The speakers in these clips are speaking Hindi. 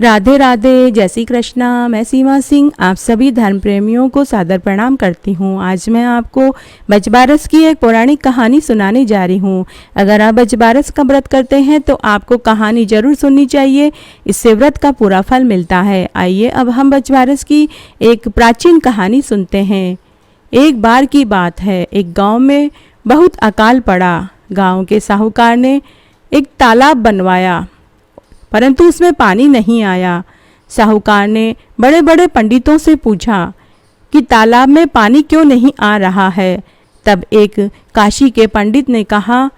राधे राधे, जय श्री कृष्णा। मैं सीमा सिंह आप सभी धर्म प्रेमियों को सादर प्रणाम करती हूँ। आज मैं आपको बजबारस की एक पौराणिक कहानी सुनाने जा रही हूँ। अगर आप बजबारस का व्रत करते हैं तो आपको कहानी जरूर सुननी चाहिए, इससे व्रत का पूरा फल मिलता है। आइए अब हम बजबारस की एक प्राचीन कहानी सुनते हैं। एक बार की बात है, एक गाँव में बहुत अकाल पड़ा। गाँव के साहूकार ने एक तालाब बनवाया, परंतु उसमें पानी नहीं आया। साहूकार ने बड़े बड़े पंडितों से पूछा कि तालाब में पानी क्यों नहीं आ रहा है। तब एक काशी के पंडित ने कहा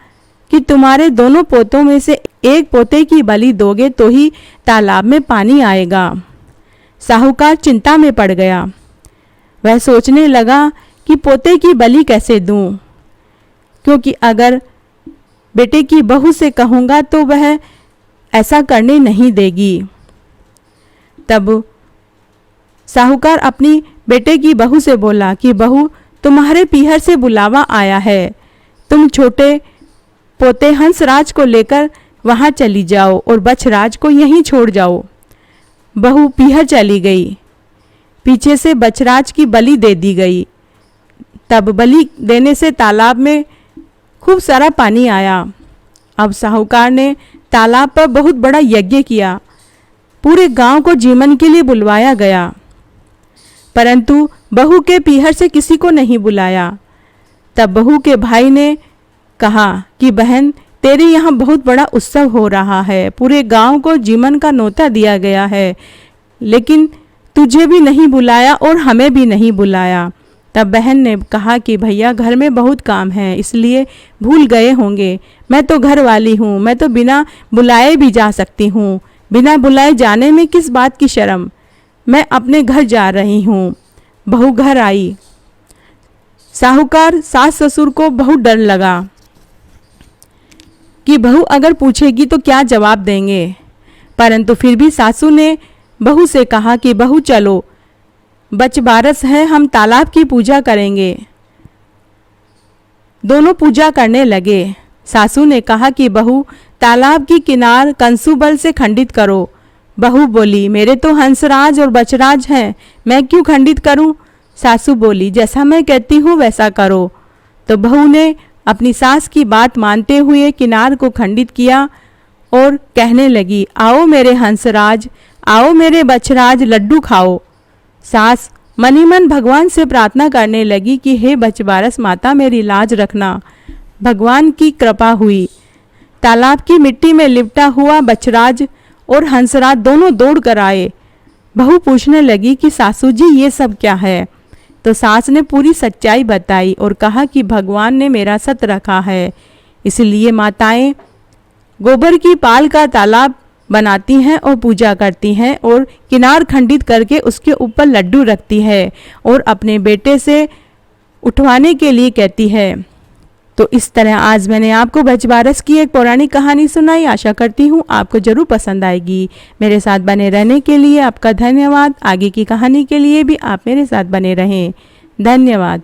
कि तुम्हारे दोनों पोतों में से एक पोते की बलि दोगे तो ही तालाब में पानी आएगा। साहूकार चिंता में पड़ गया। वह सोचने लगा कि पोते की बलि कैसे दूं, क्योंकि अगर बेटे की बहू से कहूँगा तो वह ऐसा करने नहीं देगी। तब साहूकार अपनी बेटे की बहू से बोला कि बहू, तुम्हारे पीहर से बुलावा आया है, तुम छोटे पोते हंसराज को लेकर वहां चली जाओ और बछराज को यहीं छोड़ जाओ। बहू पीहर चली गई। पीछे से बछराज की बलि दे दी गई। तब बलि देने से तालाब में खूब सारा पानी आया। अब साहूकार ने तालाब पर बहुत बड़ा यज्ञ किया। पूरे गांव को जीवन के लिए बुलवाया गया, परंतु बहू के पीहर से किसी को नहीं बुलाया। तब बहू के भाई ने कहा कि बहन, तेरे यहाँ बहुत बड़ा उत्सव हो रहा है, पूरे गांव को जीवन का न्योता दिया गया है, लेकिन तुझे भी नहीं बुलाया और हमें भी नहीं बुलाया। तब बहन ने कहा कि भैया, घर में बहुत काम है, इसलिए भूल गए होंगे। मैं तो घर वाली हूँ, मैं तो बिना बुलाए भी जा सकती हूँ। बिना बुलाए जाने में किस बात की शर्म, मैं अपने घर जा रही हूँ। बहू घर आई। साहूकार सास ससुर को बहुत डर लगा कि बहू अगर पूछेगी तो क्या जवाब देंगे, परंतु फिर भी सासू ने बहू से कहा कि बहू चलो, बजबारस है, हम तालाब की पूजा करेंगे। दोनों पूजा करने लगे। सासू ने कहा कि बहू, तालाब की किनार कंसुबल से खंडित करो। बहू बोली, मेरे तो हंसराज और बछराज हैं, मैं क्यों खंडित करूं? सासू बोली, जैसा मैं कहती हूँ वैसा करो। तो बहू ने अपनी सास की बात मानते हुए किनार को खंडित किया और कहने लगी, आओ मेरे हंसराज, आओ मेरे बछराज, लड्डू खाओ। सास मनी मन भगवान से प्रार्थना करने लगी कि हे बजबारस माता, मेरी लाज रखना। भगवान की कृपा हुई। तालाब की मिट्टी में लिपटा हुआ बछराज और हंसराज दोनों दौड़ कर आए। बहू पूछने लगी कि सासू जी, ये सब क्या है? तो सास ने पूरी सच्चाई बताई और कहा कि भगवान ने मेरा सत रखा है, इसलिए माताएं गोबर की पाल का तालाब बनाती हैं और पूजा करती हैं और किनार खंडित करके उसके ऊपर लड्डू रखती है और अपने बेटे से उठवाने के लिए कहती है। तो इस तरह आज मैंने आपको बजबारस की एक पौराणिक कहानी सुनाई। आशा करती हूँ आपको जरूर पसंद आएगी। मेरे साथ बने रहने के लिए आपका धन्यवाद। आगे की कहानी के लिए भी आप मेरे साथ बने रहें। धन्यवाद।